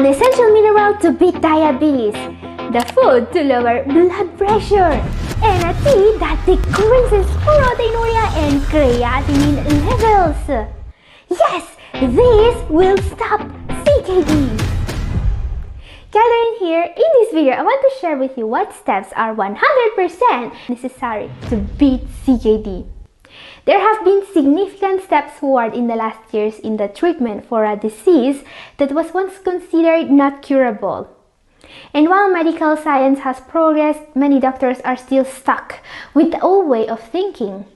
An essential mineral to beat diabetes, the food to lower blood pressure, and a tea that decreases proteinuria and creatinine levels. Yes, this will stop CKD. Gathering here, in this video, I want to share with you what steps are 100% necessary to beat CKD. There have been significant steps forward in the last years in the treatment for a disease that was once considered not curable. And while medical science has progressed, many doctors are still stuck with the old way of thinking,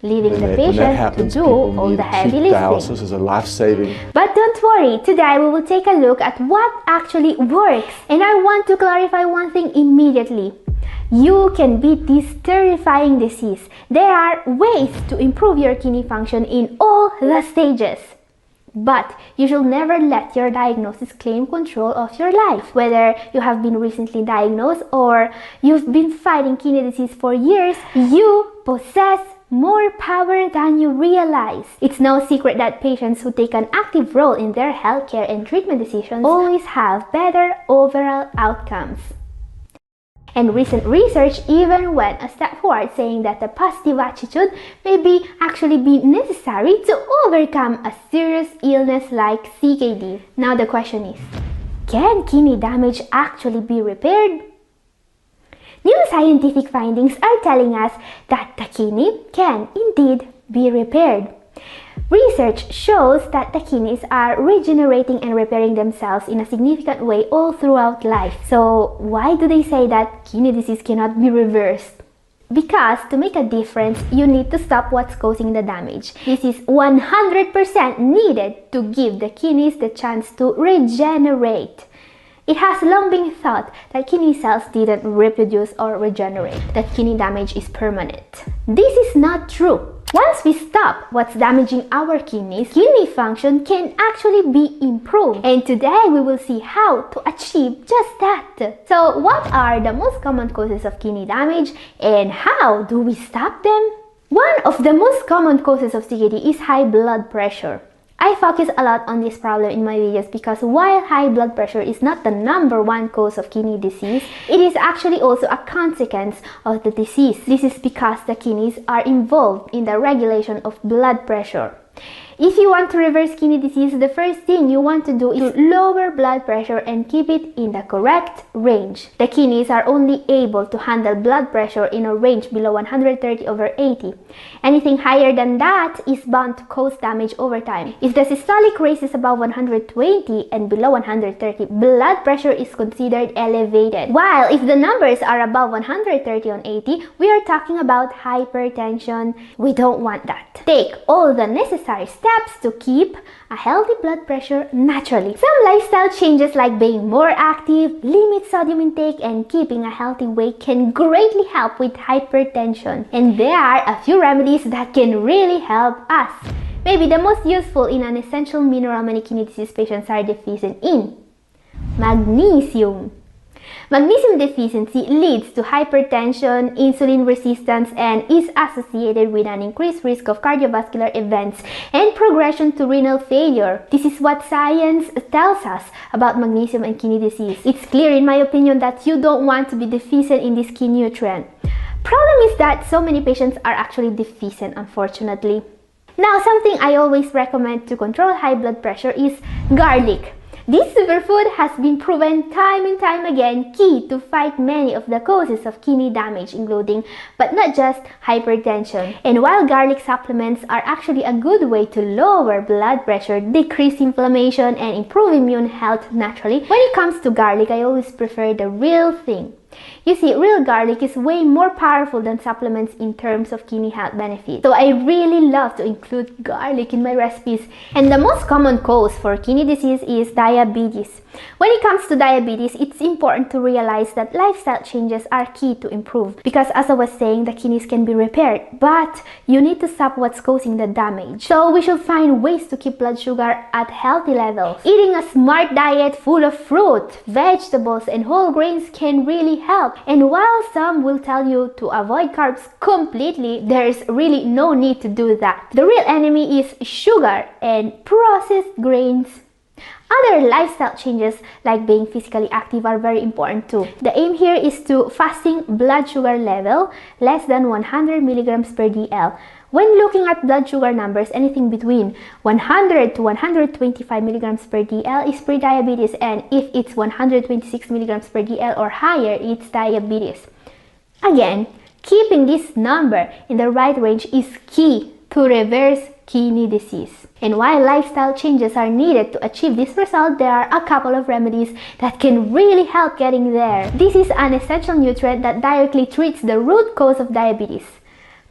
leaving the patient to do all the heavy lifting. Dialysis is a life-saving. But don't worry, today we will take a look at what actually works. And I want to clarify one thing immediately. You can beat this terrifying disease. There are ways to improve your kidney function in all the stages. But you should never let your diagnosis claim control of your life. Whether you have been recently diagnosed or you've been fighting kidney disease for years, you possess more power than you realize. It's no secret that patients who take an active role in their healthcare and treatment decisions always have better overall outcomes. And recent research even went a step forward, saying that a positive attitude may actually be necessary to overcome a serious illness like CKD. Now the question is, can kidney damage actually be repaired? New scientific findings are telling us that the kidney can indeed be repaired. Research shows that the kidneys are regenerating and repairing themselves in a significant way all throughout life. So why do they say that kidney disease cannot be reversed? Because to make a difference, you need to stop what's causing the damage. This is 100% needed to give the kidneys the chance to regenerate. It has long been thought that kidney cells didn't reproduce or regenerate, that kidney damage is permanent. This is not true. Once we stop what's damaging our kidneys, kidney function can actually be improved. And today we will see how to achieve just that. So what are the most common causes of kidney damage and how do we stop them? One of the most common causes of CKD is high blood pressure. I focus a lot on this problem in my videos because while high blood pressure is not the #1 cause of kidney disease, it is actually also a consequence of the disease. This is because the kidneys are involved in the regulation of blood pressure. If you want to reverse kidney disease, the first thing you want to do is lower blood pressure and keep it in the correct range. The kidneys are only able to handle blood pressure in a range below 130/80. Anything higher than that is bound to cause damage over time. If the systolic rate is above 120 and below 130, blood pressure is considered elevated. While if the numbers are above 130/80, we are talking about hypertension. We don't want that. Take all the necessary steps to keep a healthy blood pressure naturally. Some lifestyle changes like being more active, limit sodium intake, and keeping a healthy weight can greatly help with hypertension. And there are a few remedies that can really help us. Maybe the most useful in an essential mineral many kidney disease patients are deficient in: magnesium. Magnesium deficiency leads to hypertension, insulin resistance, and is associated with an increased risk of cardiovascular events and progression to renal failure. This is what science tells us about magnesium and kidney disease. It's clear in my opinion that you don't want to be deficient in this key nutrient. Problem is that so many patients are actually deficient, unfortunately. Now, something I always recommend to control high blood pressure is garlic. This superfood has been proven time and time again key to fight many of the causes of kidney damage, including but not just hypertension. And while garlic supplements are actually a good way to lower blood pressure, decrease inflammation, and improve immune health naturally, when it comes to garlic, I always prefer the real thing. You see, real garlic is way more powerful than supplements in terms of kidney health benefits. So I really love to include garlic in my recipes. And the most common cause for kidney disease is diabetes. When it comes to diabetes, it's important to realize that lifestyle changes are key to improve. Because as I was saying, the kidneys can be repaired, but you need to stop what's causing the damage. So we should find ways to keep blood sugar at healthy levels. Eating a smart diet full of fruit, vegetables, and whole grains can really help. And while some will tell you to avoid carbs completely, there's really no need to do that. The real enemy is sugar and processed grains. Other lifestyle changes like being physically active are very important too. The aim here is to fasting blood sugar level less than 100 milligrams per dl. When looking at blood sugar numbers, anything between 100 to 125 milligrams per dl is pre-diabetes, and if it's 126 milligrams per dl or higher, it's diabetes. Again, keeping this number in the right range is key to reverse kidney disease. And while lifestyle changes are needed to achieve this result, there are a couple of remedies that can really help getting there. This is an essential nutrient that directly treats the root cause of diabetes: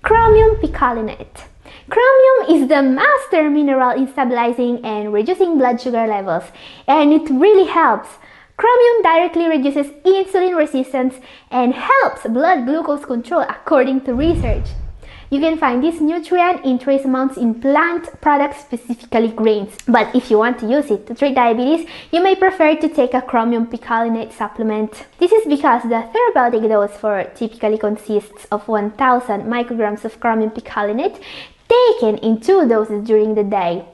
chromium picolinate. Chromium is the master mineral in stabilizing and reducing blood sugar levels, and it really helps. Chromium directly reduces insulin resistance and helps blood glucose control according to research. You can find this nutrient in trace amounts in plant products, specifically grains. But if you want to use it to treat diabetes, you may prefer to take a chromium picolinate supplement. This is because the therapeutic dose for typically consists of 1000 micrograms of chromium picolinate taken in 2 doses during the day.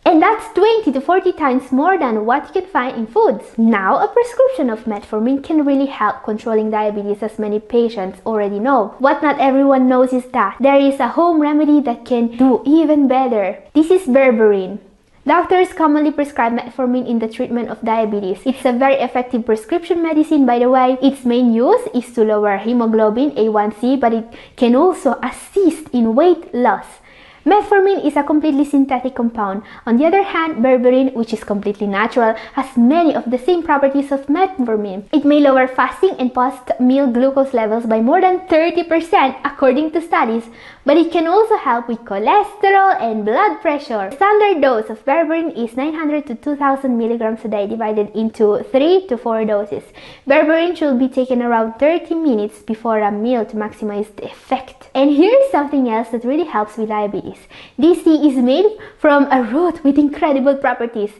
And that's 20 to 40 times more than what you can find in foods. Now, a prescription of metformin can really help controlling diabetes, as many patients already know. What not everyone knows is that there is a home remedy that can do even better. This is berberine. Doctors commonly prescribe metformin in the treatment of diabetes. It's a very effective prescription medicine, by the way. Its main use is to lower hemoglobin A1C, but it can also assist in weight loss. Metformin is a completely synthetic compound. On the other hand, berberine, which is completely natural, has many of the same properties of metformin. It may lower fasting and post-meal glucose levels by more than 30% according to studies, but it can also help with cholesterol and blood pressure. The standard dose of berberine is 900 to 2000 milligrams a day, divided into 3 to 4 doses. Berberine should be taken around 30 minutes before a meal to maximize the effect. And here's something else that really helps with diabetes. This tea is made from a root with incredible properties.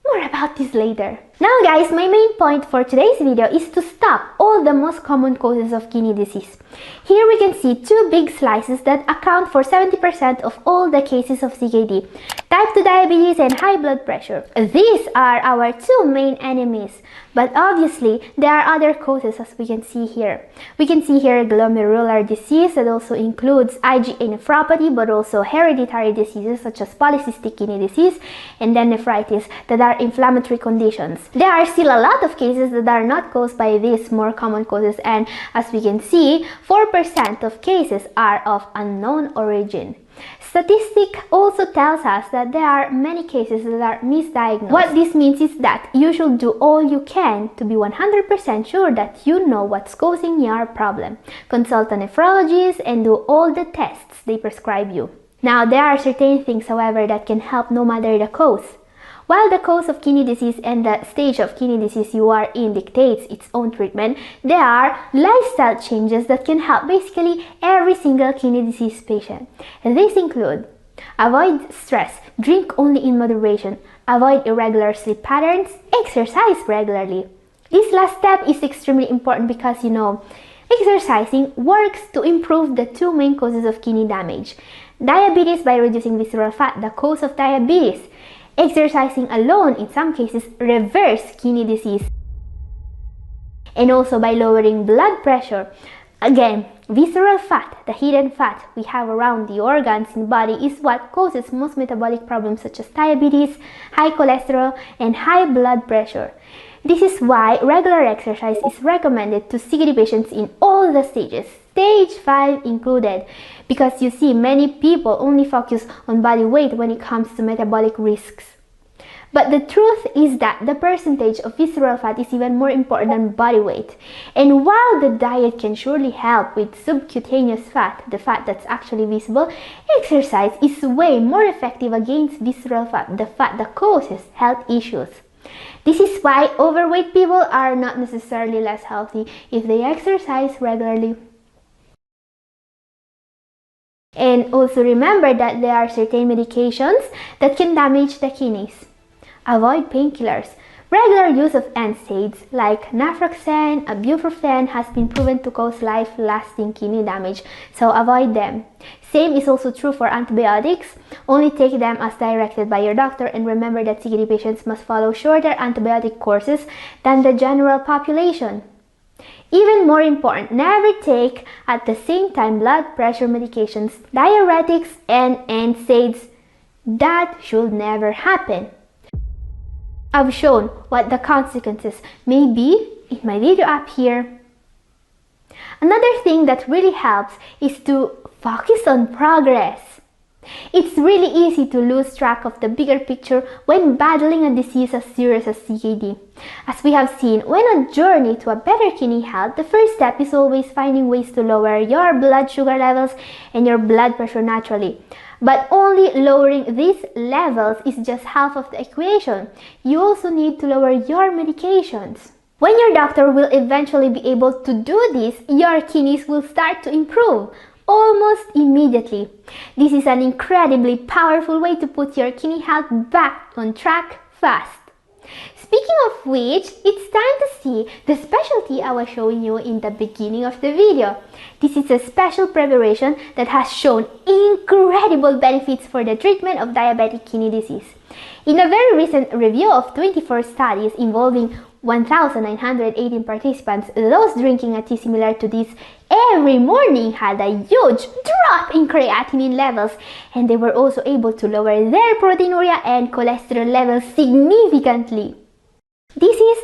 More about this later. Now guys, my main point for today's video is to stop all the most common causes of kidney disease. Here we can see 2 big slices that account for 70% of all the cases of CKD, type 2 diabetes and high blood pressure. These are our 2 main enemies, but obviously there are other causes, as we can see here. We can see here glomerular disease that also includes IgA nephropathy, but also hereditary diseases such as polycystic kidney disease and then nephritis that are inflammatory conditions. There are still a lot of cases that are not caused by these more common causes, and as we can see, 4% of cases are of unknown origin. Statistic also tells us that there are many cases that are misdiagnosed. What this means is that you should do all you can to be 100% sure that you know what's causing your problem. Consult a nephrologist and do all the tests they prescribe you. Now, there are certain things, however, that can help no matter the cause. While the cause of kidney disease and the stage of kidney disease you are in dictates its own treatment, there are lifestyle changes that can help basically every single kidney disease patient. And these include: avoid stress, drink only in moderation, avoid irregular sleep patterns, exercise regularly. This last step is extremely important because, exercising works to improve the 2 main causes of kidney damage. Diabetes by reducing visceral fat, the cause of diabetes. Exercising alone, in some cases, reverse kidney disease. And also by lowering blood pressure. Again, visceral fat, the hidden fat we have around the organs in the body, is what causes most metabolic problems such as diabetes, high cholesterol, and high blood pressure. This is why regular exercise is recommended to CKD patients in all the stages, stage 5 included, because you see many people only focus on body weight when it comes to metabolic risks. But the truth is that the percentage of visceral fat is even more important than body weight. And while the diet can surely help with subcutaneous fat, the fat that's actually visible, exercise is way more effective against visceral fat, the fat that causes health issues. This is why overweight people are not necessarily less healthy if they exercise regularly. And also remember that there are certain medications that can damage the kidneys. Avoid painkillers. Regular use of NSAIDs like naproxen, ibuprofen has been proven to cause life-lasting kidney damage, so avoid them. Same is also true for antibiotics. Only take them as directed by your doctor, and remember that CKD patients must follow shorter antibiotic courses than the general population. Even more important, never take at the same time blood pressure medications, diuretics, and NSAIDs. That should never happen. I've shown what the consequences may be in my video up here. Another thing that really helps is to focus on progress. It's really easy to lose track of the bigger picture when battling a disease as serious as CKD. As we have seen, when on a journey to a better kidney health, the first step is always finding ways to lower your blood sugar levels and your blood pressure naturally. But only lowering these levels is just half of the equation. You also need to lower your medications. When your doctor will eventually be able to do this, your kidneys will start to improve almost immediately. This is an incredibly powerful way to put your kidney health back on track fast. Speaking of which, it's time to see the specialty I was showing you in the beginning of the video. This is a special preparation that has shown incredible benefits for the treatment of diabetic kidney disease. In a very recent review of 24 studies involving 1,918 participants, those drinking a tea similar to this every morning had a huge drop in creatinine levels, and they were also able to lower their proteinuria and cholesterol levels significantly. This is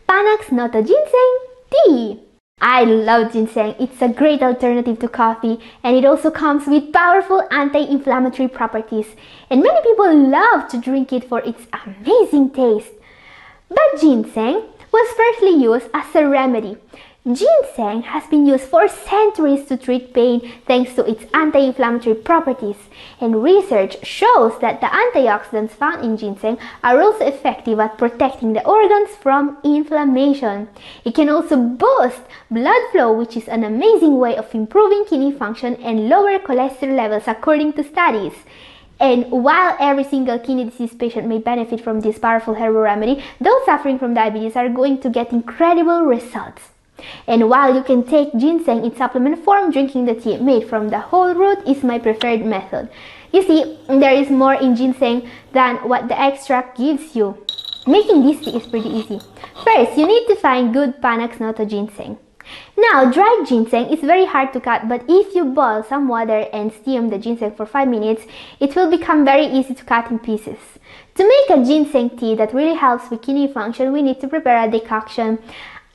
Panax Noto Ginseng Tea. I love ginseng. It's a great alternative to coffee, and it also comes with powerful anti-inflammatory properties, and many people love to drink it for its amazing taste. But ginseng was firstly used as a remedy. Ginseng has been used for centuries to treat pain thanks to its anti-inflammatory properties, and research shows that the antioxidants found in ginseng are also effective at protecting the organs from inflammation. It can also boost blood flow, which is an amazing way of improving kidney function and lower cholesterol levels according to studies. And while every single kidney disease patient may benefit from this powerful herbal remedy, those suffering from diabetes are going to get incredible results. And while you can take ginseng in supplement form, drinking the tea made from the whole root is my preferred method. You see, there is more in ginseng than what the extract gives you. Making this tea is pretty easy. First, you need to find good Panax Noto ginseng. Now, dried ginseng is very hard to cut, but if you boil some water and steam the ginseng for 5 minutes, it will become very easy to cut in pieces. To make a ginseng tea that really helps with kidney function, we need to prepare a decoction.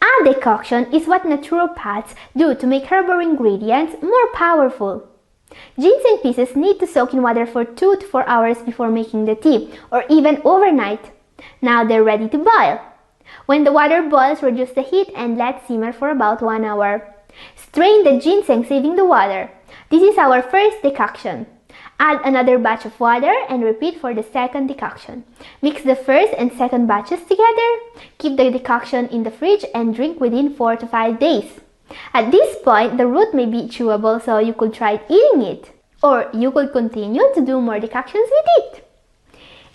A decoction is what naturopaths do to make herbal ingredients more powerful. Ginseng pieces need to soak in water for 2 to 4 hours before making the tea, or even overnight. Now they're ready to boil. When the water boils, reduce the heat and let simmer for about 1 hour. Strain the ginseng, saving the water. This is our first decoction. Add another batch of water and repeat for the second decoction. Mix the first and second batches together. Keep the decoction in the fridge and drink within 4 to 5 days. At this point, the root may be chewable, so you could try eating it. Or you could continue to do more decoctions with it.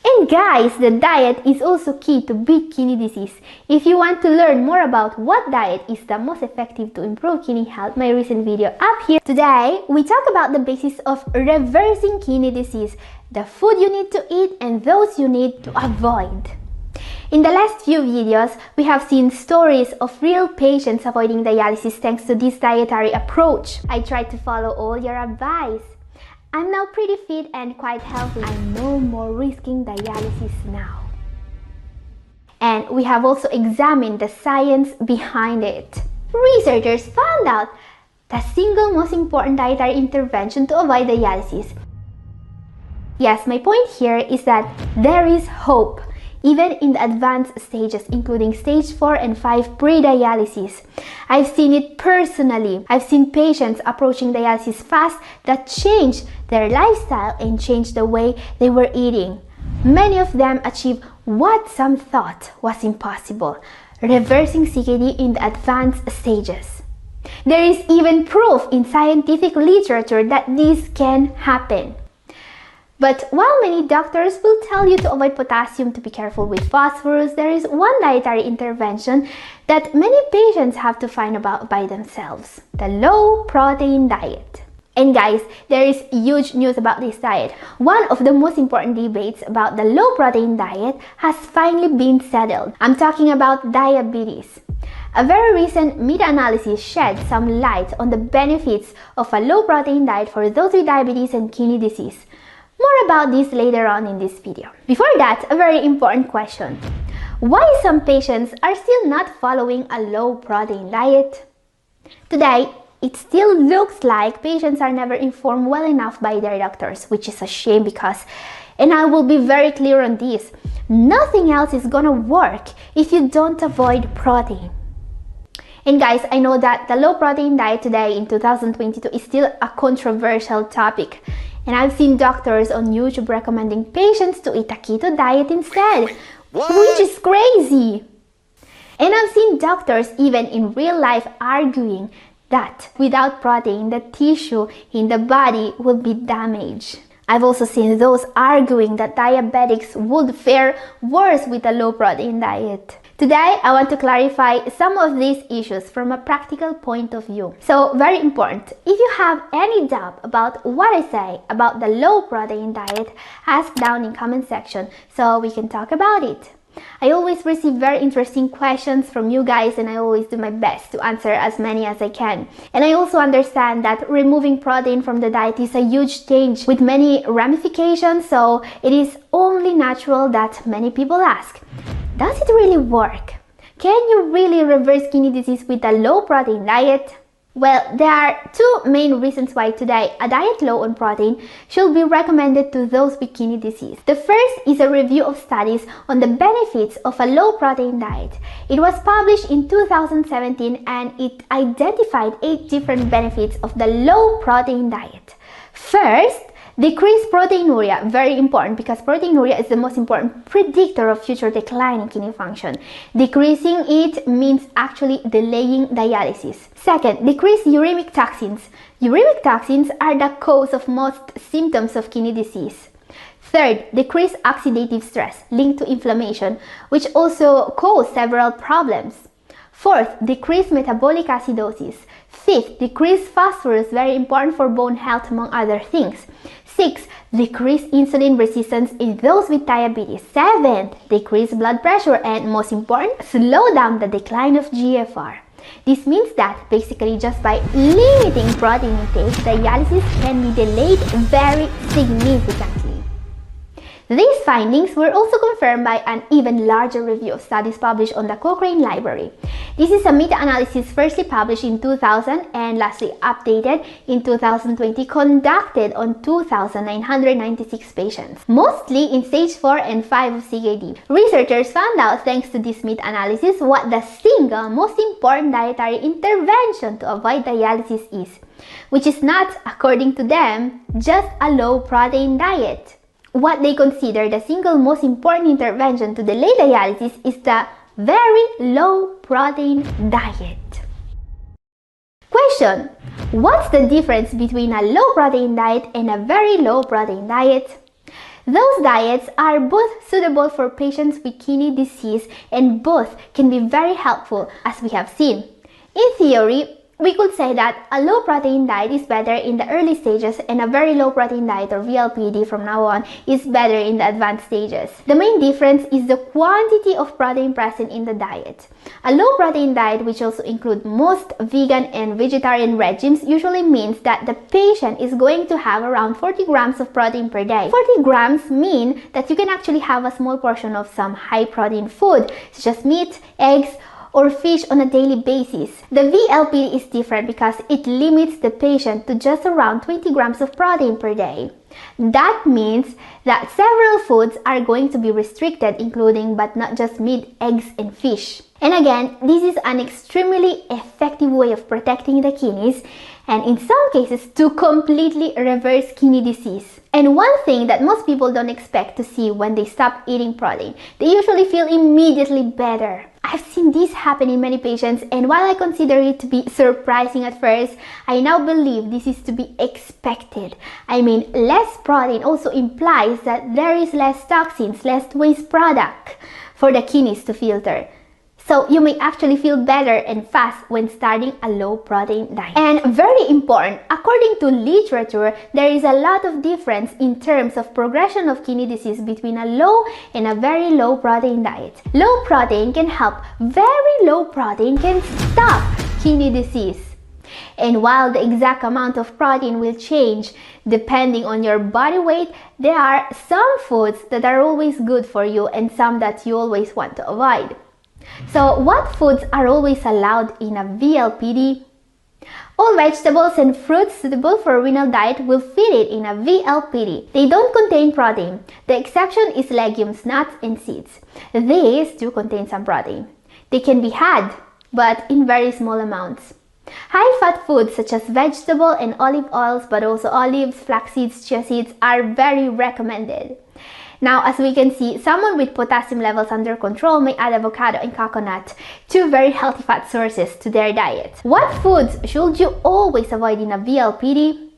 And guys, the diet is also key to beat kidney disease. If you want to learn more about what diet is the most effective to improve kidney health, my recent video up here. Today, we talk about the basis of reversing kidney disease, the food you need to eat and those you need to avoid. In the last few videos, we have seen stories of real patients avoiding dialysis thanks to this dietary approach. I tried to follow all your advice. I'm now pretty fit and quite healthy. I'm no more risking dialysis now. And we have also examined the science behind it. Researchers found out the single most important dietary intervention to avoid dialysis. Yes, my point here is that there is hope, even in the advanced stages, including stage 4 and 5 pre-dialysis. I've seen it personally. I've seen patients approaching dialysis fast that changed their lifestyle and changed the way they were eating. Many of them achieved what some thought was impossible, reversing CKD in the advanced stages. There is even proof in scientific literature that this can happen. But while many doctors will tell you to avoid potassium, to be careful with phosphorus, there is one dietary intervention that many patients have to find about by themselves: the low protein diet. And guys, there is huge news about this diet. One of the most important debates about the low protein diet has finally been settled. I'm talking about diabetes. A very recent meta-analysis shed some light on the benefits of a low protein diet for those with diabetes and kidney disease. More about this later on in this video. Before that, a very important question. Why some patients are still not following a low protein diet? Today, it still looks like patients are never informed well enough by their doctors, which is a shame because, and I will be very clear on this, nothing else is gonna work if you don't avoid protein. And guys, I know that the low protein diet today in 2022 is still a controversial topic. And I've seen doctors on YouTube recommending patients to eat a keto diet instead, which is crazy. And I've seen doctors even in real life arguing that without protein, the tissue in the body will be damaged. I've also seen those arguing that diabetics would fare worse with a low protein diet. Today, I want to clarify some of these issues from a practical point of view. So, very important, if you have any doubt about what I say about the low protein diet, ask down in comment section so we can talk about it. I always receive very interesting questions from you guys, and I always do my best to answer as many as I can. And I also understand that removing protein from the diet is a huge change with many ramifications, so it is only natural that many people ask, does it really work? Can you really reverse kidney disease with a low protein diet? Well, there are two main reasons why today a diet low on protein should be recommended to those with kidney disease. The first is a review of studies on the benefits of a low protein diet. It was published in 2017 and it identified 8 different benefits of the low protein diet. First, decrease proteinuria, very important because proteinuria is the most important predictor of future decline in kidney function. Decreasing it means actually delaying dialysis. Second, decrease uremic toxins. Uremic toxins are the cause of most symptoms of kidney disease. Third, decrease oxidative stress linked to inflammation, which also cause several problems. Fourth, decrease metabolic acidosis. Fifth, decrease phosphorus, very important for bone health among other things. Sixth, decrease insulin resistance in those with diabetes. Seventh, decrease blood pressure, and most important, slow down the decline of GFR. This means that basically just by limiting protein intake, dialysis can be delayed very significantly. These findings were also confirmed by an even larger review of studies published on the Cochrane Library. This is a meta-analysis firstly published in 2000 and lastly updated in 2020, conducted on 2,996 patients, mostly in stage 4 and 5 of CKD. Researchers found out, thanks to this meta-analysis, what the single most important dietary intervention to avoid dialysis is, which is not, according to them, just a low-protein diet. What they consider the single most important intervention to delay dialysis is the very low protein diet. Question: what's the difference between a low protein diet and a very low protein diet? Those diets are both suitable for patients with kidney disease and both can be very helpful, as we have seen. In theory, we could say that a low protein diet is better in the early stages and a very low protein diet, or VLPD from now on, is better in the advanced stages. The main difference is the quantity of protein present in the diet. A low protein diet, which also includes most vegan and vegetarian regimes, usually means that the patient is going to have around 40 grams of protein per day. 40 grams mean that you can actually have a small portion of some high protein food, such as meat, eggs, or fish on a daily basis. The VLP is different because it limits the patient to just around 20 grams of protein per day. That means that several foods are going to be restricted, including but not just meat, eggs, and fish. And again, this is an extremely effective way of protecting the kidneys and in some cases to completely reverse kidney disease. And one thing that most people don't expect to see when they stop eating protein, they usually feel immediately better. I've seen this happen in many patients, and while I consider it to be surprising at first, I now believe this is to be expected. I mean, less protein also implies that there is less toxins, less waste product for the kidneys to filter. So you may actually feel better and fast when starting a low protein diet. And very important, according to literature, there is a lot of difference in terms of progression of kidney disease between a low and a very low protein diet. Low protein can help, very low protein can stop kidney disease. And while the exact amount of protein will change depending on your body weight, there are some foods that are always good for you and some that you always want to avoid. So what foods are always allowed in a VLPD? All vegetables and fruits suitable for a renal diet will fit it in a VLPD. They don't contain protein. The exception is legumes, nuts, and seeds. These do contain some protein. They can be had, but in very small amounts. High-fat foods such as vegetable and olive oils, but also olives, flax seeds, chia seeds are very recommended. Now, as we can see, someone with potassium levels under control may add avocado and coconut, two very healthy fat sources, to their diet. What foods should you always avoid in a VLPD?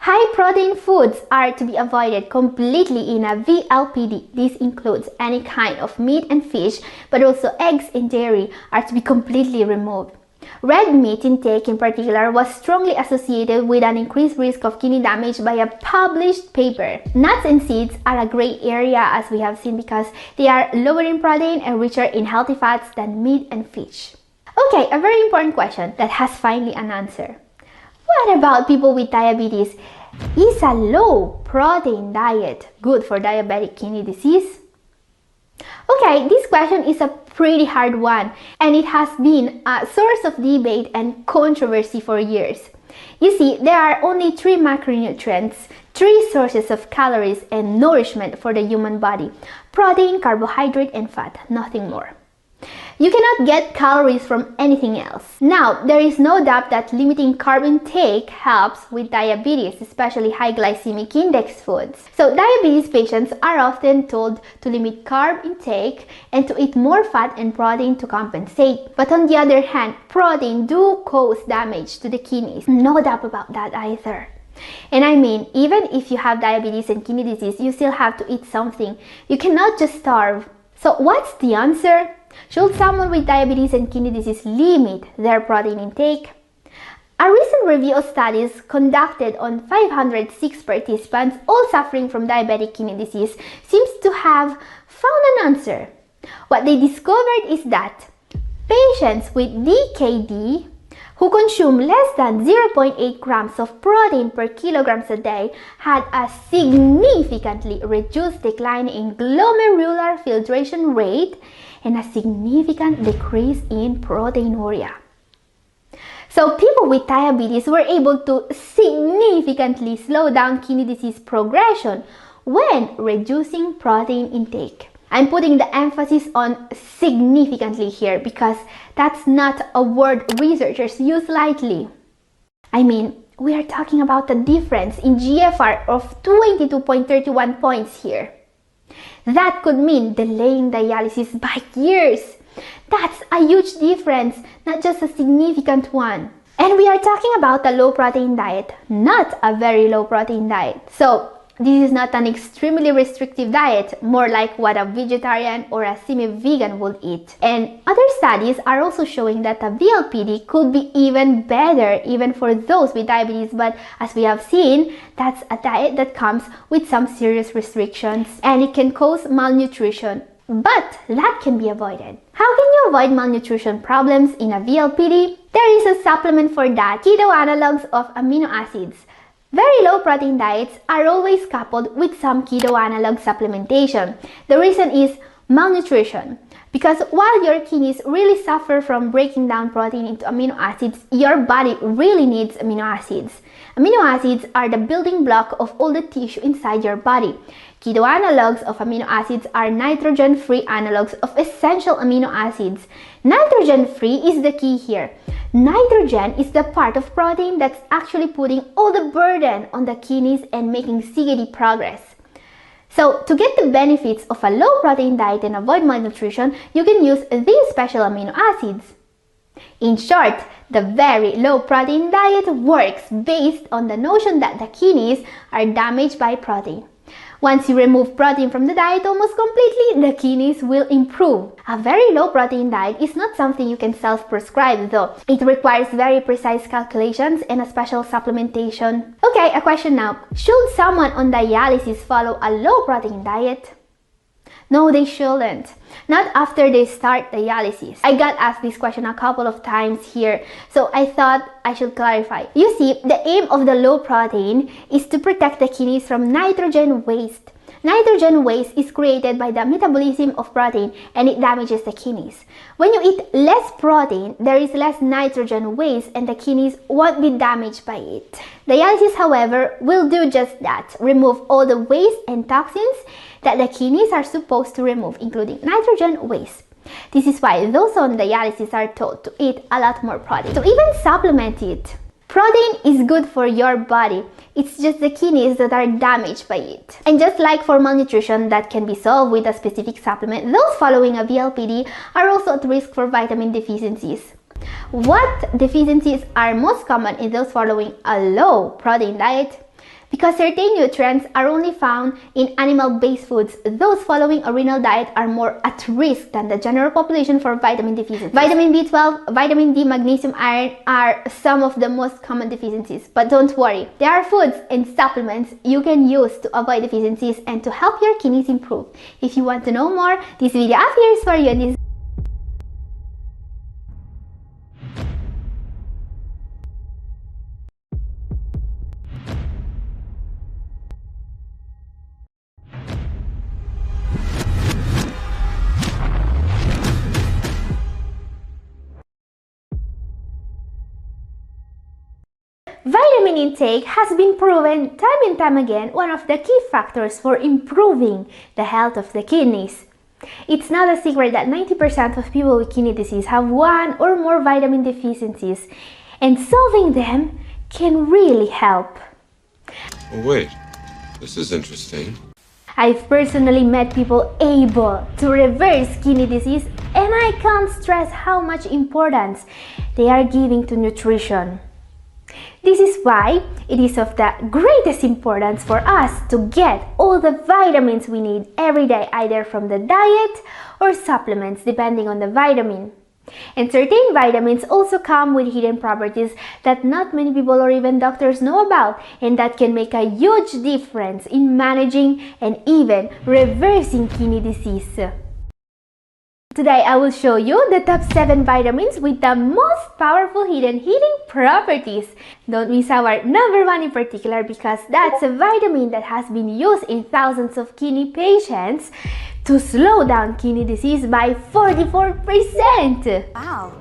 High-protein foods are to be avoided completely in a VLPD. This includes any kind of meat and fish, but also eggs and dairy are to be completely removed. Red meat intake in particular was strongly associated with an increased risk of kidney damage by a published paper. Nuts and seeds are a gray area, as we have seen, because they are lower in protein and richer in healthy fats than meat and fish. Okay, a very important question that has finally an answer. What about people with diabetes? Is a low protein diet good for diabetic kidney disease? Okay, this question is a pretty hard one, and it has been a source of debate and controversy for years. You see, there are only 3 macronutrients, 3 sources of calories and nourishment for the human body: protein, carbohydrate, and fat, nothing more. You cannot get calories from anything else. Now, there is no doubt that limiting carb intake helps with diabetes, especially high glycemic index foods. So diabetes patients are often told to limit carb intake and to eat more fat and protein to compensate. But on the other hand, protein do cause damage to the kidneys. No doubt about that either. And I mean, even if you have diabetes and kidney disease, you still have to eat something. You cannot just starve. So what's the answer? Should someone with diabetes and kidney disease limit their protein intake? A recent review of studies conducted on 506 participants, all suffering from diabetic kidney disease, seems to have found an answer. What they discovered is that patients with DKD who consume less than 0.8 grams of protein per kilogram a day had a significantly reduced decline in glomerular filtration rate and a significant decrease in proteinuria. So people with diabetes were able to significantly slow down kidney disease progression when reducing protein intake. I'm putting the emphasis on significantly here because that's not a word researchers use lightly. I mean, we are talking about a difference in GFR of 22.31 points here. That could mean delaying dialysis by years. That's a huge difference, not just a significant one. And we are talking about a low protein diet, not a very low protein diet. So this is not an extremely restrictive diet, more like what a vegetarian or a semi-vegan would eat. And other studies are also showing that a VLPD could be even better, even for those with diabetes. But as we have seen, that's a diet that comes with some serious restrictions and it can cause malnutrition. But that can be avoided. How can you avoid malnutrition problems in a VLPD? There is a supplement for that: keto analogs of amino acids. Very low protein diets are always coupled with some keto analog supplementation. The reason is malnutrition. Because while your kidneys really suffer from breaking down protein into amino acids, your body really needs amino acids. Amino acids are the building block of all the tissue inside your body. Keto analogs of amino acids are nitrogen-free analogs of essential amino acids. Nitrogen-free is the key here. Nitrogen is the part of protein that's actually putting all the burden on the kidneys and making CKD progress. So to get the benefits of a low protein diet and avoid malnutrition, you can use these special amino acids. In short, the very low protein diet works based on the notion that the kidneys are damaged by protein. Once you remove protein from the diet almost completely, the kidneys will improve. A very low protein diet is not something you can self-prescribe though. It requires very precise calculations and a special supplementation. Okay, a question now. Should someone on dialysis follow a low protein diet? No, they shouldn't. Not after they start dialysis. I got asked this question a couple of times here, so I thought I should clarify. You see, the aim of the low protein is to protect the kidneys from nitrogen waste. Nitrogen waste is created by the metabolism of protein and it damages the kidneys. When you eat less protein, there is less nitrogen waste and the kidneys won't be damaged by it. Dialysis, however, will do just that, remove all the waste and toxins that the kidneys are supposed to remove, including nitrogen waste. This is why those on dialysis are told to eat a lot more protein, to even supplement it. Protein is good for your body. It's just the kidneys that are damaged by it. And just like for malnutrition that can be solved with a specific supplement, those following a VLPD are also at risk for vitamin deficiencies. What deficiencies are most common in those following a low protein diet? Because certain nutrients are only found in animal-based foods, those following a renal diet are more at risk than the general population for vitamin deficiencies. Vitamin B12, vitamin D, magnesium, iron are some of the most common deficiencies. But don't worry, there are foods and supplements you can use to avoid deficiencies and to help your kidneys improve. If you want to know more, this video up here is for you. And this vitamin intake has been proven time and time again one of the key factors for improving the health of the kidneys. It's not a secret that 90% of people with kidney disease have one or more vitamin deficiencies, and solving them can really help. Oh, wait, this is interesting. I've personally met people able to reverse kidney disease, and I can't stress how much importance they are giving to nutrition. This is why it is of the greatest importance for us to get all the vitamins we need every day, either from the diet or supplements, depending on the vitamin. And certain vitamins also come with hidden properties that not many people or even doctors know about, and that can make a huge difference in managing and even reversing kidney disease. Today I will show you the top 7 vitamins with the most powerful hidden healing properties. Don't miss our number 1 in particular, because that's a vitamin that has been used in thousands of kidney patients to slow down kidney disease by 44%. Wow,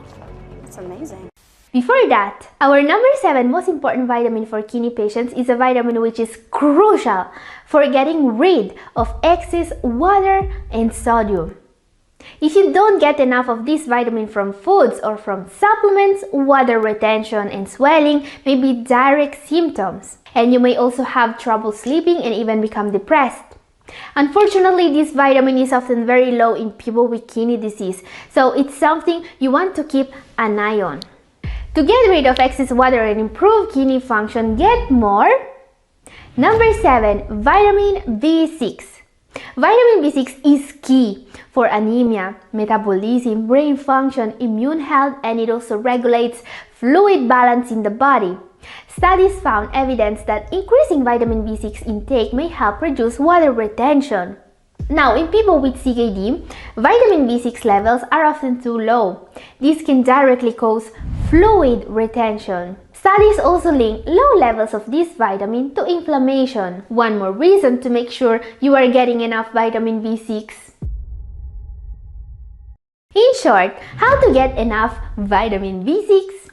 that's amazing. Before that, our number 7 most important vitamin for kidney patients is a vitamin which is crucial for getting rid of excess water and sodium. If you don't get enough of this vitamin from foods or from supplements, water retention and swelling may be direct symptoms, and you may also have trouble sleeping and even become depressed. Unfortunately, this vitamin is often very low in people with kidney disease, so it's something you want to keep an eye on. To get rid of excess water and improve kidney function, get more. Number 7, vitamin B6. Vitamin B6 is key for anemia, metabolism, brain function, immune health, and it also regulates fluid balance in the body. Studies found evidence that increasing vitamin B6 intake may help reduce water retention. Now, in people with CKD, vitamin B6 levels are often too low. This can directly cause fluid retention. Studies also link low levels of this vitamin to inflammation. One more reason to make sure you are getting enough vitamin B6. In short, how to get enough vitamin B6?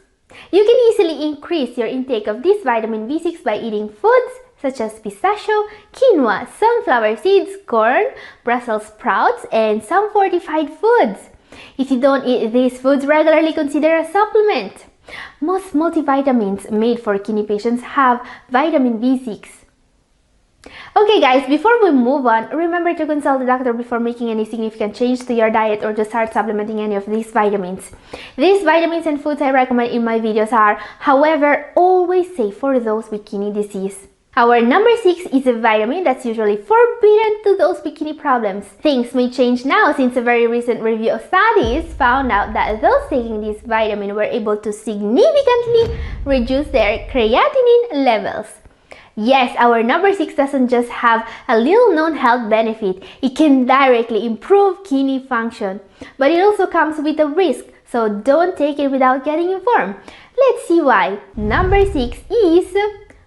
You can easily increase your intake of this vitamin B6 by eating foods such as pistachio, quinoa, sunflower seeds, corn, Brussels sprouts, and some fortified foods. If you don't eat these foods regularly, consider a supplement. Most multivitamins made for kidney patients have vitamin B6. Okay guys, before we move on, remember to consult the doctor before making any significant change to your diet or to start supplementing any of these vitamins. These vitamins and foods I recommend in my videos are, however, always safe for those with kidney disease. Our number 6 is a vitamin that's usually forbidden to those with kidney problems. Things may change now since a very recent review of studies found out that those taking this vitamin were able to significantly reduce their creatinine levels. Yes, our number 6 doesn't just have a little known health benefit, it can directly improve kidney function. But it also comes with a risk, so don't take it without getting informed. Let's see why. Number 6 is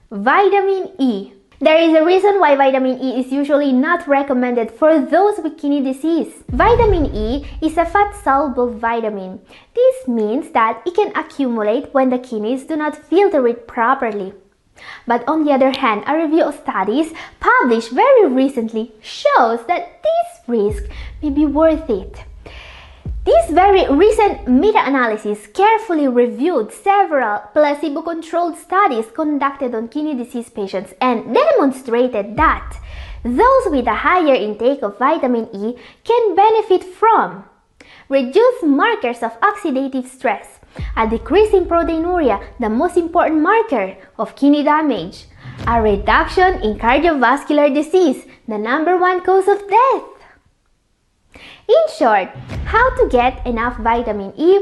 vitamin E. There is a reason why vitamin E is usually not recommended for those with kidney disease. Vitamin E is a fat-soluble vitamin. This means that it can accumulate when the kidneys do not filter it properly. But on the other hand, a review of studies published very recently shows that this risk may be worth it. This very recent meta-analysis carefully reviewed several placebo-controlled studies conducted on kidney disease patients and demonstrated that those with a higher intake of vitamin E can benefit from reduced markers of oxidative stress, a decrease in proteinuria, the most important marker of kidney damage, a reduction in cardiovascular disease, the #1 cause of death. In short, how to get enough vitamin E?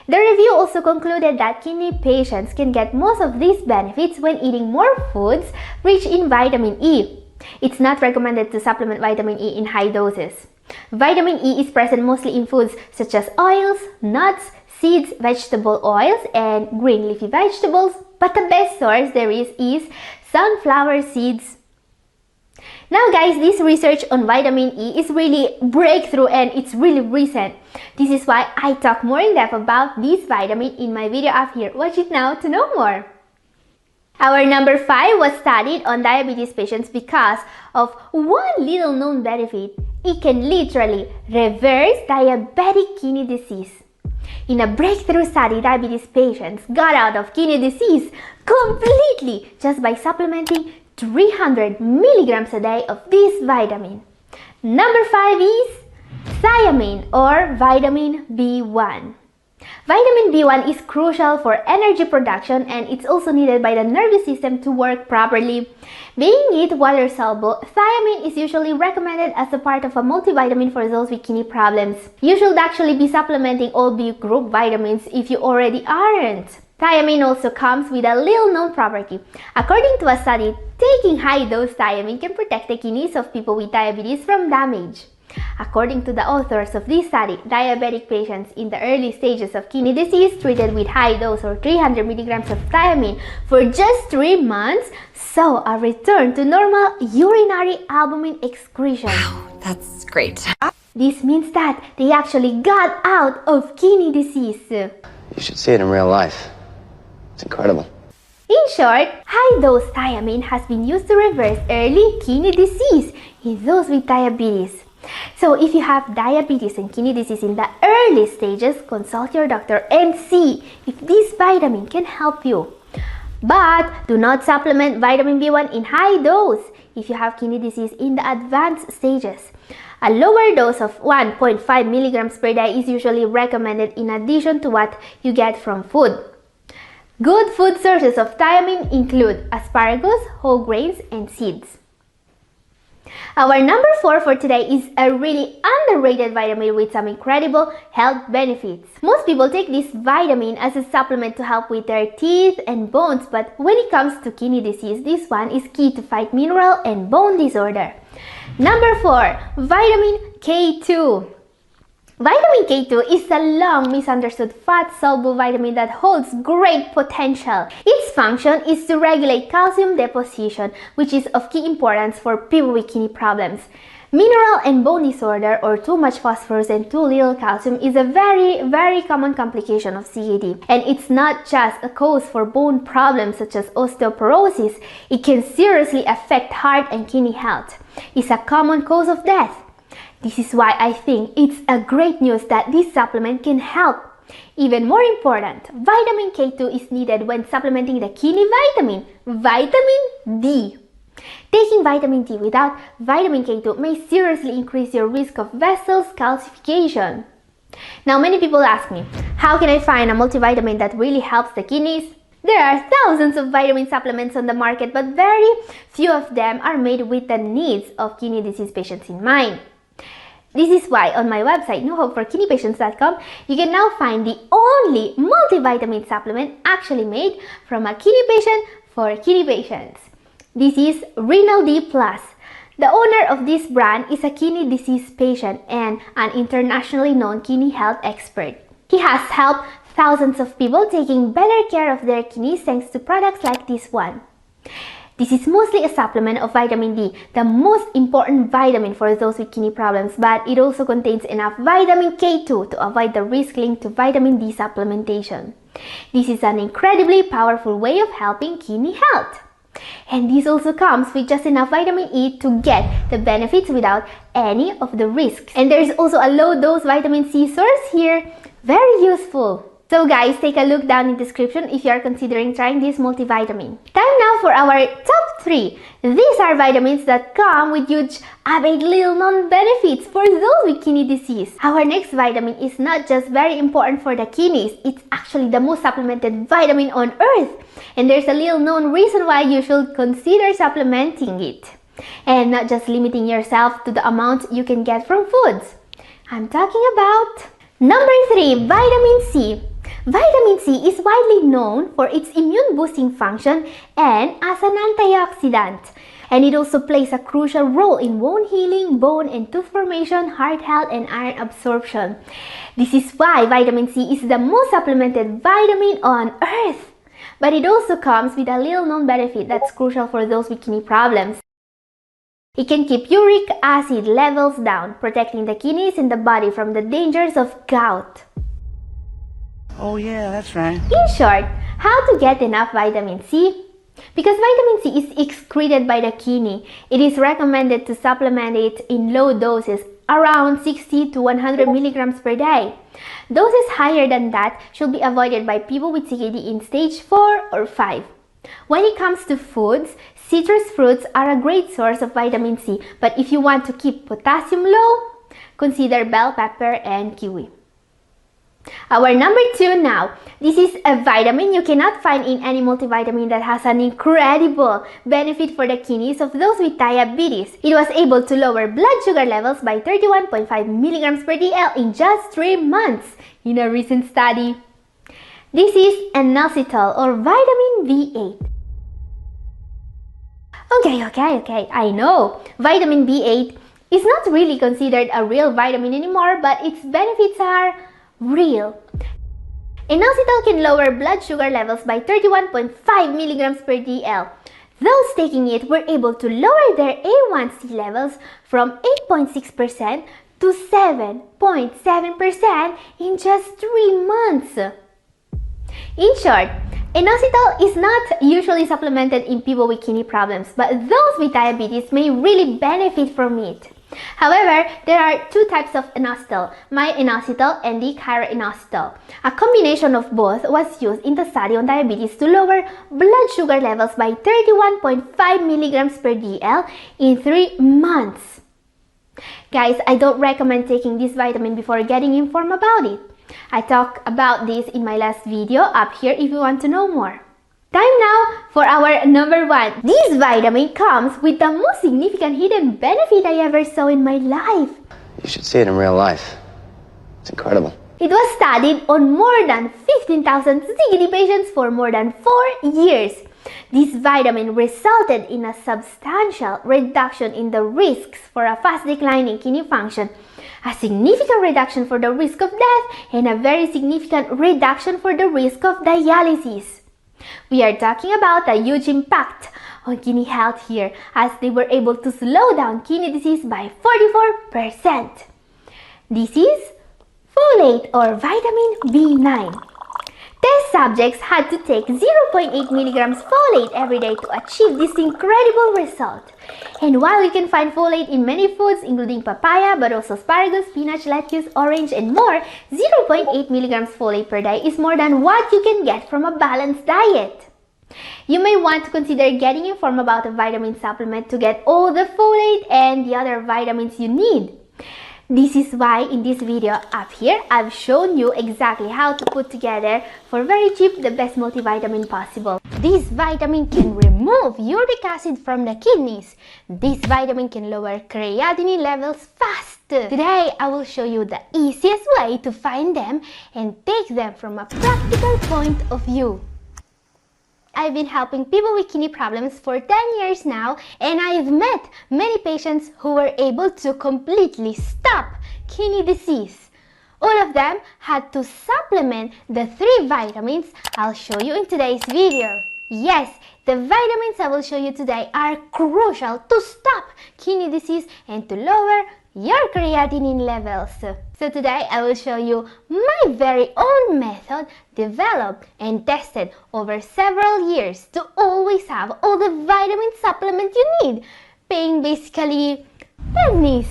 The review also concluded that kidney patients can get most of these benefits when eating more foods rich in vitamin E. It's not recommended to supplement vitamin E in high doses. Vitamin E is present mostly in foods such as oils, nuts, seeds, vegetable oils, and green leafy vegetables, but the best source there is sunflower seeds. Now guys, this research on vitamin E is really breakthrough and it's really recent. This is why I talk more in depth about this vitamin in my video up here. Watch it now to know more. Our number 5 was studied on diabetes patients because of one little known benefit. It can literally reverse diabetic kidney disease. In a breakthrough study, diabetes patients got out of kidney disease completely just by supplementing 300 milligrams a day of this vitamin. Number 5 is thiamine or vitamin B1. Vitamin B1 is crucial for energy production and it's also needed by the nervous system to work properly. Being it water soluble, thiamine is usually recommended as a part of a multivitamin for those with kidney problems. You should actually be supplementing all B group vitamins if you already aren't. Thiamine also comes with a little known property. According to a study, taking high dose thiamine can protect the kidneys of people with diabetes from damage. According to the authors of this study, diabetic patients in the early stages of kidney disease treated with high dose or 300 milligrams of thiamine for just 3 months saw a return to normal urinary albumin excretion. Wow, that's great. This means that they actually got out of kidney disease. You should see it in real life. It's incredible. In short, high-dose thiamine has been used to reverse early kidney disease in those with diabetes. So if you have diabetes and kidney disease in the early stages, consult your doctor and see if this vitamin can help you. But do not supplement vitamin B1 in high dose if you have kidney disease in the advanced stages. A lower dose of 1.5 milligrams per day is usually recommended in addition to what you get from food. Good food sources of thiamine include asparagus, whole grains, and seeds. Our number 4 for today is a really underrated vitamin with some incredible health benefits. Most people take this vitamin as a supplement to help with their teeth and bones, but when it comes to kidney disease, this one is key to fight mineral and bone disorder. Number 4, vitamin K2. Vitamin K2 is a long misunderstood fat-soluble vitamin that holds great potential. Its function is to regulate calcium deposition, which is of key importance for people with kidney problems. Mineral and bone disorder, or too much phosphorus and too little calcium, is a very common complication of CKD. And it's not just a cause for bone problems such as osteoporosis, it can seriously affect heart and kidney health. It's a common cause of death. This is why I think it's a great news that this supplement can help. Even more important, vitamin K2 is needed when supplementing the kidney vitamin, vitamin D. Taking vitamin D without vitamin K2 may seriously increase your risk of vessels calcification. Now many people ask me, how can I find a multivitamin that really helps the kidneys? There are thousands of vitamin supplements on the market, but very few of them are made with the needs of kidney disease patients in mind. This is why on my website, nohopeforkidneypatients.com, you can now find the only multivitamin supplement actually made from a kidney patient for kidney patients. This is Renal D+. The owner of this brand is a kidney disease patient and an internationally known kidney health expert. He has helped thousands of people taking better care of their kidneys thanks to products like this one. This is mostly a supplement of vitamin D, the most important vitamin for those with kidney problems, but it also contains enough vitamin K2 to avoid the risk linked to vitamin D supplementation. This is an incredibly powerful way of helping kidney health. And this also comes with just enough vitamin E to get the benefits without any of the risks. And there is also a low dose vitamin C source here, very useful. So guys, take a look down in the description if you are considering trying this multivitamin. Time now for our top 3. These are vitamins that come with huge added little known benefits for those with kidney disease. Our next vitamin is not just very important for the kidneys, it's actually the most supplemented vitamin on earth. And there's a little known reason why you should consider supplementing it. And not just limiting yourself to the amount you can get from foods. I'm talking about number 3, vitamin C. Vitamin C is widely known for its immune boosting function and as an antioxidant. And it also plays a crucial role in bone healing, bone and tooth formation, heart health, and iron absorption. This is why vitamin C is the most supplemented vitamin on earth. But it also comes with a little known benefit that's crucial for those with kidney problems. It can keep uric acid levels down, protecting the kidneys and the body from the dangers of gout. Oh yeah, that's right. In short, how to get enough vitamin C? Because vitamin C is excreted by the kidney, it is recommended to supplement it in low doses, around 60 to 100 milligrams per day. Doses higher than that should be avoided by people with CKD in stage 4 or 5. When it comes to foods, citrus fruits are a great source of vitamin C, but if you want to keep potassium low, consider bell pepper and kiwi. Our number 2 now. This is a vitamin you cannot find in any multivitamin that has an incredible benefit for the kidneys of those with diabetes. It was able to lower blood sugar levels by 31.5 milligrams per dl in just 3 months in a recent study. This is inositol or vitamin B8. Okay, I know vitamin B8 is not really considered a real vitamin anymore, but its benefits are real. Inositol can lower blood sugar levels by 31.5 milligrams per dl. Those taking it were able to lower their A1C levels from 8.6% to 7.7% in just 3 months. In short, inositol is not usually supplemented in people with kidney problems, but those with diabetes may really benefit from it. However, there are 2 types of inositol, my-inositol and D-inositol. A combination of both was used in the study on diabetes to lower blood sugar levels by 31.5 milligrams per dl in 3 months. Guys, I don't recommend taking this vitamin before getting informed about it. I talk about this in my last video up here if you want to know more. Time now for our number 1. This vitamin comes with the most significant hidden benefit I ever saw in my life. You should see it in real life. It's incredible. It was studied on more than 15,000 CKD patients for more than 4 years. This vitamin resulted in a substantial reduction in the risks for a fast decline in kidney function, a significant reduction for the risk of death, and a very significant reduction for the risk of dialysis. We are talking about a huge impact on kidney health here, as they were able to slow down kidney disease by 44%. This is folate or vitamin B9. Test subjects had to take 0.8 milligrams folate every day to achieve this incredible result. And while you can find folate in many foods, including papaya, but also asparagus, spinach, lettuce, orange, and more, 0.8 milligrams folate per day is more than what you can get from a balanced diet. You may want to consider getting informed about a vitamin supplement to get all the folate and the other vitamins you need. This is why in this video up here, I've shown you exactly how to put together for very cheap the best multivitamin possible. This vitamin can remove uric acid from the kidneys. This vitamin can lower creatinine levels fast. Today, I will show you the easiest way to find them and take them from a practical point of view. I've been helping people with kidney problems for 10 years now, and I've met many patients who were able to completely stop kidney disease. All of them had to supplement the 3 vitamins I'll show you in today's video. Yes, the vitamins I will show you today are crucial to stop kidney disease and to lower your creatinine levels. So today I will show you my very own method developed and tested over several years to always have all the vitamin supplement you need, paying basically pennies.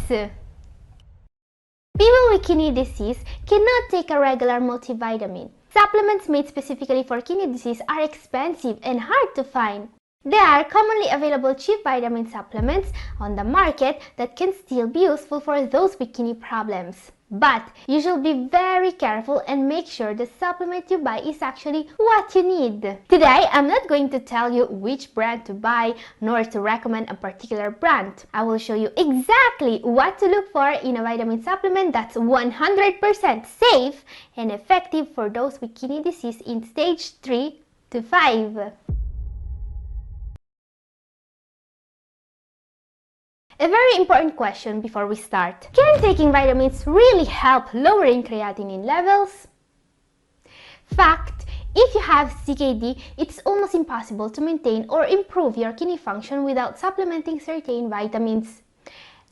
People with kidney disease cannot take a regular multivitamin. Supplements made specifically for kidney disease are expensive and hard to find. There are commonly available cheap vitamin supplements on the market that can still be useful for those with kidney problems. But you should be very careful and make sure the supplement you buy is actually what you need. Today, I'm not going to tell you which brand to buy nor to recommend a particular brand. I will show you exactly what to look for in a vitamin supplement that's 100% safe and effective for those with kidney disease in stage 3 to 5. A very important question before we start. Can taking vitamins really help lowering creatinine levels? Fact, if you have CKD, it's almost impossible to maintain or improve your kidney function without supplementing certain vitamins.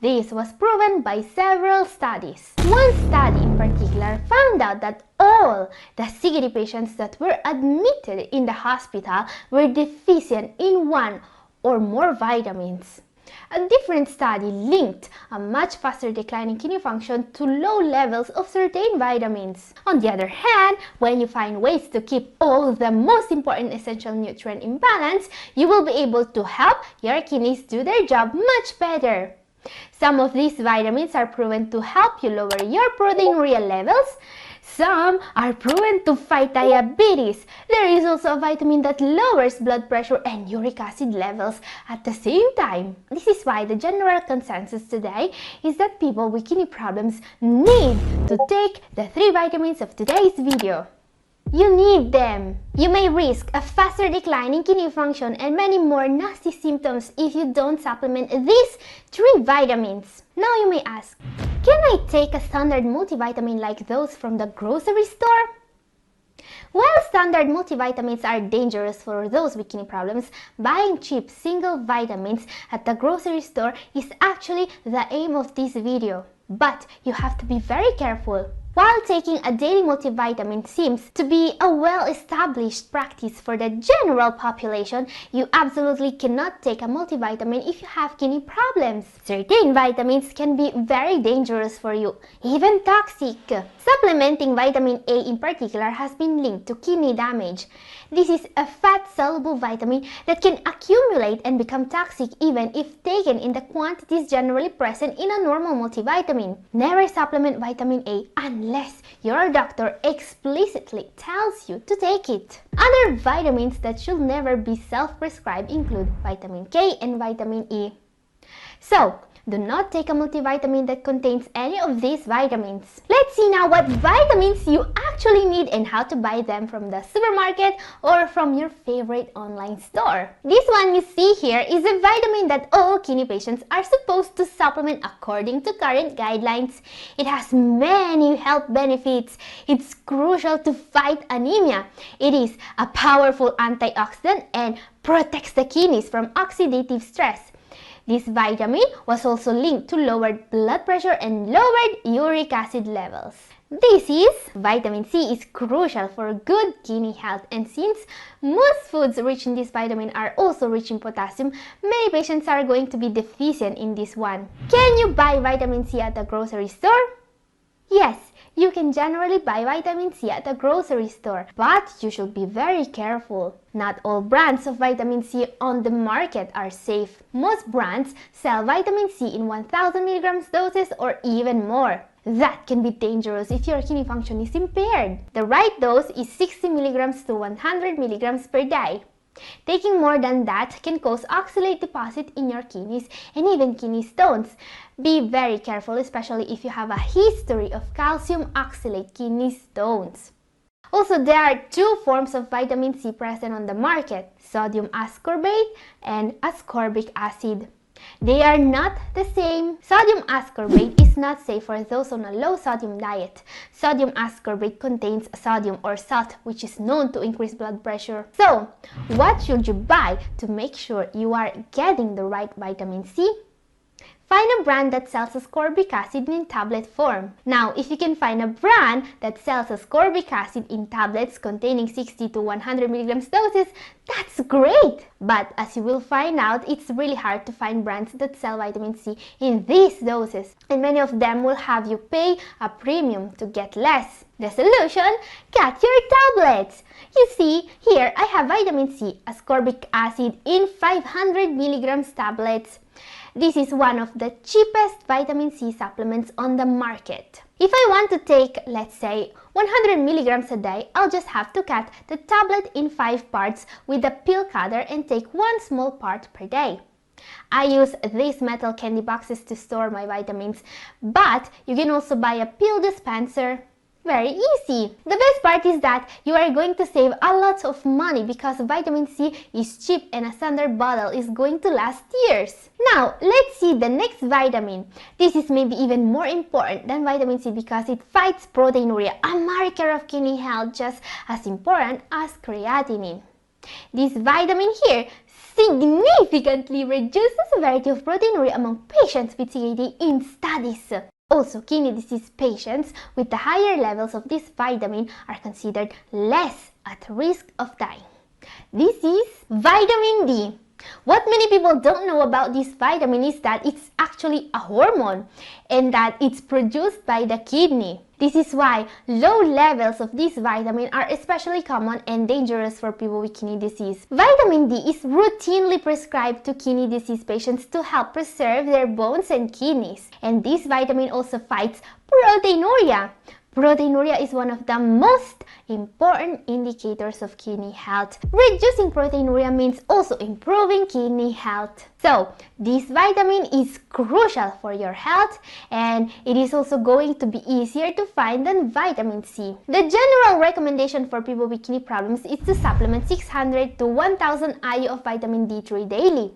This was proven by several studies. One study in particular found out that all the CKD patients that were admitted in the hospital were deficient in 1 or more vitamins. A different study linked a much faster decline in kidney function to low levels of certain vitamins. On the other hand, when you find ways to keep all the most important essential nutrient in balance, you will be able to help your kidneys do their job much better. Some of these vitamins are proven to help you lower your proteinuria levels. Some are proven to fight diabetes. There is also a vitamin that lowers blood pressure and uric acid levels at the same time. This is why the general consensus today is that people with kidney problems need to take the 3 vitamins of today's video. You need them. You may risk a faster decline in kidney function and many more nasty symptoms if you don't supplement these 3 vitamins. Now you may ask, can I take a standard multivitamin like those from the grocery store? While standard multivitamins are dangerous for those with kidney problems, buying cheap single vitamins at the grocery store is actually the aim of this video. But you have to be very careful. While taking a daily multivitamin seems to be a well-established practice for the general population, you absolutely cannot take a multivitamin if you have kidney problems. Certain vitamins can be very dangerous for you, even toxic. Supplementing vitamin A in particular has been linked to kidney damage. This is a fat-soluble vitamin that can accumulate and become toxic even if taken in the quantities generally present in a normal multivitamin. Never supplement vitamin A unless your doctor explicitly tells you to take it. Other vitamins that should never be self-prescribed include vitamin K and vitamin E. So, do not take a multivitamin that contains any of these vitamins. Let's see now what vitamins you actually need and how to buy them from the supermarket or from your favorite online store. This one you see here is a vitamin that all kidney patients are supposed to supplement according to current guidelines. It has many health benefits. It's crucial to fight anemia. It is a powerful antioxidant and protects the kidneys from oxidative stress. This vitamin was also linked to lowered blood pressure and lowered uric acid levels. Vitamin C is crucial for good kidney health, and since most foods rich in this vitamin are also rich in potassium, many patients are going to be deficient in this one. Can you buy vitamin C at the grocery store? Yes, You can generally buy vitamin C at a grocery store, but you should be very careful. Not all brands of vitamin C on the market are safe. Most brands sell vitamin C in 1000 mg doses or even more. That can be dangerous if your kidney function is impaired. The right dose is 60 mg to 100 mg per day. Taking more than that can cause oxalate deposit in your kidneys and even kidney stones. Be very careful, especially if you have a history of calcium oxalate kidney stones. Also, there are two forms of vitamin C present on the market, sodium ascorbate and ascorbic acid. They are not the same. Sodium ascorbate is not safe for those on a low sodium diet. Sodium ascorbate contains sodium or salt, which is known to increase blood pressure. So, what should you buy to make sure you are getting the right vitamin C? Find a brand that sells ascorbic acid in tablet form. Now, if you can find a brand that sells ascorbic acid in tablets containing 60 to 100 mg doses, that's great! But as you will find out, it's really hard to find brands that sell vitamin C in these doses, and many of them will have you pay a premium to get less. The solution? Get your tablets! You see, here I have vitamin C, ascorbic acid in 500 mg tablets. This is one of the cheapest vitamin C supplements on the market. If I want to take, let's say, 100 mg a day, I'll just have to cut the tablet in 5 parts with a pill cutter and take one small part per day. I use these metal candy boxes to store my vitamins, but you can also buy a pill dispenser. Very easy. The best part is that you are going to save a lot of money because vitamin C is cheap and a standard bottle is going to last years. Now, let's see the next vitamin. This is maybe even more important than vitamin C because it fights proteinuria, a marker of kidney health just as important as creatinine. This vitamin here significantly reduces the severity of proteinuria among patients with CKD in studies. Also, kidney disease patients with the higher levels of this vitamin are considered less at risk of dying. This is vitamin D. What many people don't know about this vitamin is that it's actually a hormone and that it's produced by the kidney. This is why low levels of this vitamin are especially common and dangerous for people with kidney disease. Vitamin D is routinely prescribed to kidney disease patients to help preserve their bones and kidneys. And this vitamin also fights proteinuria. Proteinuria is one of the most important indicators of kidney health. Reducing proteinuria means also improving kidney health. So, this vitamin is crucial for your health and it is also going to be easier to find than vitamin C. The general recommendation for people with kidney problems is to supplement 600 to 1000 IU of vitamin D3 daily.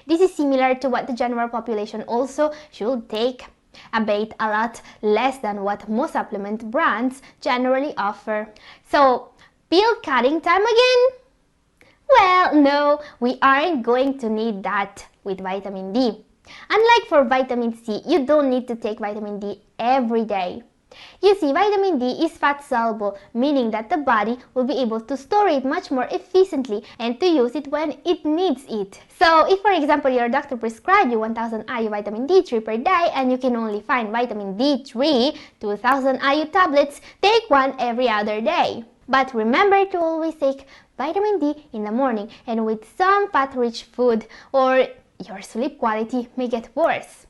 This is similar to what the general population also should take, albeit a lot less than what most supplement brands generally offer. So, pill cutting time again? Well, no, we aren't going to need that with vitamin D. Unlike for vitamin C, you don't need to take vitamin D every day. You see, vitamin D is fat soluble, meaning that the body will be able to store it much more efficiently and to use it when it needs it. So, if for example your doctor prescribed you 1000 IU vitamin D3 per day and you can only find vitamin D3 2000 IU tablets, take one every other day. But remember to always take vitamin D in the morning and with some fat-rich food, or your sleep quality may get worse.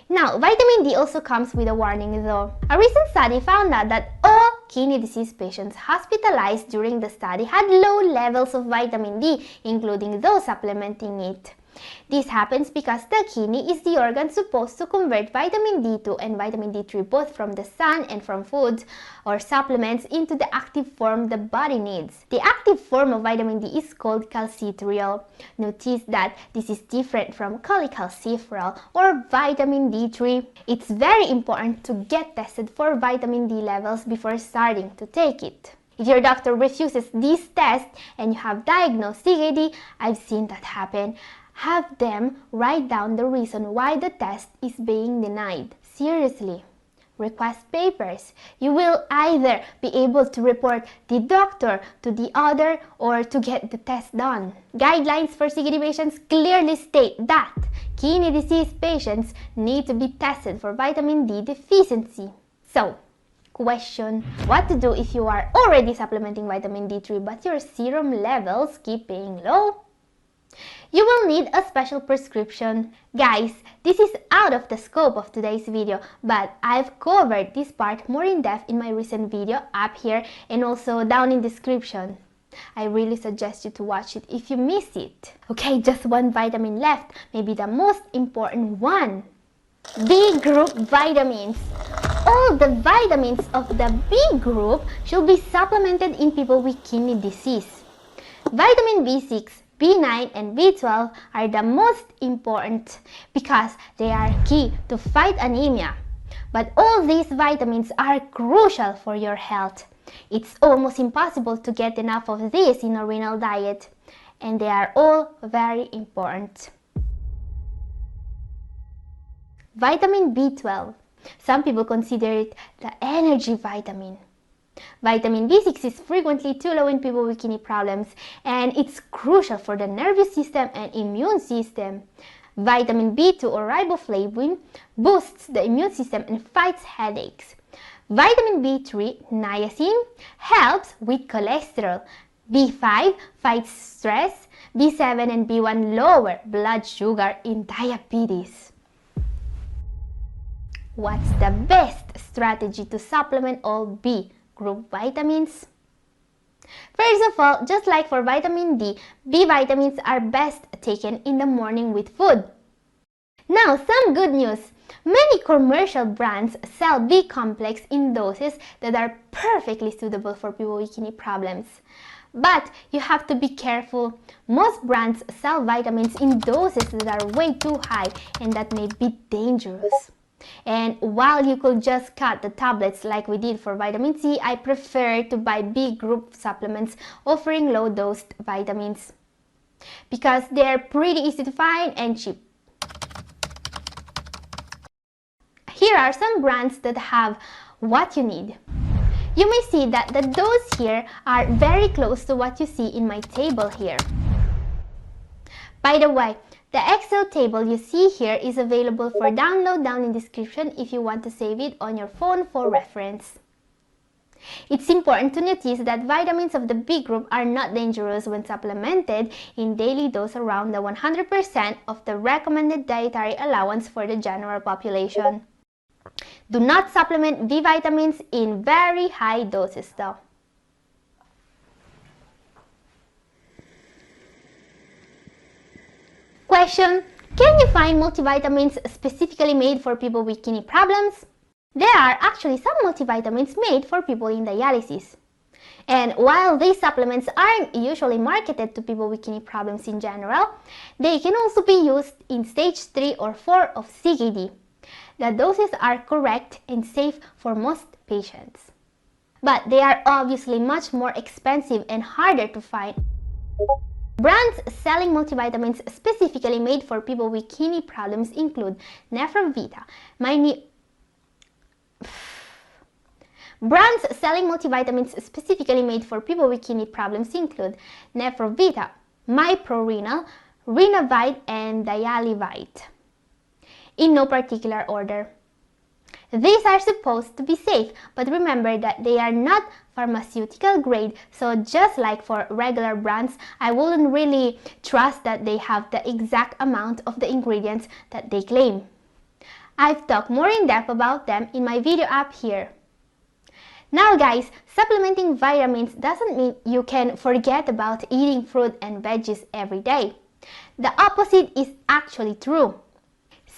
Now, vitamin D also comes with a warning though. A recent study found out that all kidney disease patients hospitalized during the study had low levels of vitamin D, including those supplementing it. This happens because the kidney is the organ supposed to convert vitamin D2 and vitamin D3 both from the sun and from foods or supplements into the active form the body needs. The active form of vitamin D is called calcitriol. Notice that this is different from cholecalciferol or vitamin D3. It's very important to get tested for vitamin D levels before starting to take it. If your doctor refuses this test and you have diagnosed CKD, I've seen that happen. Have them write down the reason why the test is being denied. Seriously, request papers. You will either be able to report the doctor to the other or to get the test done. Guidelines for CKD patients clearly state that kidney disease patients need to be tested for vitamin D deficiency. So, Question: what to do if you are already supplementing vitamin D3 but your serum levels keep being low? You will need a special prescription. Guys, this is out of the scope of today's video, but I've covered this part more in depth in my recent video up here and also down in description. I really suggest you to watch it if you missed it. Okay, just one vitamin left, maybe the most important one. B group vitamins. All the vitamins of the B group should be supplemented in people with kidney disease. Vitamin B6, B9 and B12 are the most important because they are key to fight anemia. But all these vitamins are crucial for your health. It's almost impossible to get enough of this in a renal diet, and they are all very important. Vitamin B12. Some people consider it the energy vitamin. Vitamin B6 is frequently too low in people with kidney problems, and it's crucial for the nervous system and immune system. Vitamin B2 or riboflavin boosts the immune system and fights headaches. Vitamin B3, niacin, helps with cholesterol. B5 fights stress. B7 and B1 lower blood sugar in diabetes. What's the best strategy to supplement all B group vitamins? First of all, just like for vitamin D, B vitamins are best taken in the morning with food. Now, some good news. Many commercial brands sell B complex in doses that are perfectly suitable for people with kidney problems. But you have to be careful. Most brands sell vitamins in doses that are way too high and that may be dangerous. And while you could just cut the tablets like we did for vitamin C, I prefer to buy B group supplements offering low-dosed vitamins because they're pretty easy to find and cheap. Here are some brands that have what you need. You may see that the doses here are very close to what you see in my table here. By the way, the Excel table you see here is available for download down in the description if you want to save it on your phone for reference. It's important to notice that vitamins of the B group are not dangerous when supplemented in daily dose around the 100% of the recommended dietary allowance for the general population. Do not supplement B vitamins in very high doses though. Question: can you find multivitamins specifically made for people with kidney problems? There are actually some multivitamins made for people in dialysis. And while these supplements aren't usually marketed to people with kidney problems in general, they can also be used in stage 3 or 4 of CKD. The doses are correct and safe for most patients. But they are obviously much more expensive and harder to find. Brands selling multivitamins specifically made for people with kidney problems include Nephrovita. Brands selling multivitamins specifically made for people with kidney problems include Nephrovita, MyProRenal, Renavite, and Dialyvite, in no particular order. These are supposed to be safe, but remember that they are not pharmaceutical grade, so just like for regular brands, I wouldn't really trust that they have the exact amount of the ingredients that they claim. I've talked more in depth about them in my video up here. Now guys, supplementing vitamins doesn't mean you can forget about eating fruit and veggies every day. The opposite is actually true.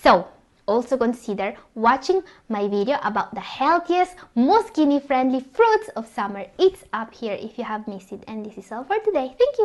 So, also consider watching my video about the healthiest, most kidney-friendly fruits of summer. It's up here if you have missed it. And this is all for today. Thank you!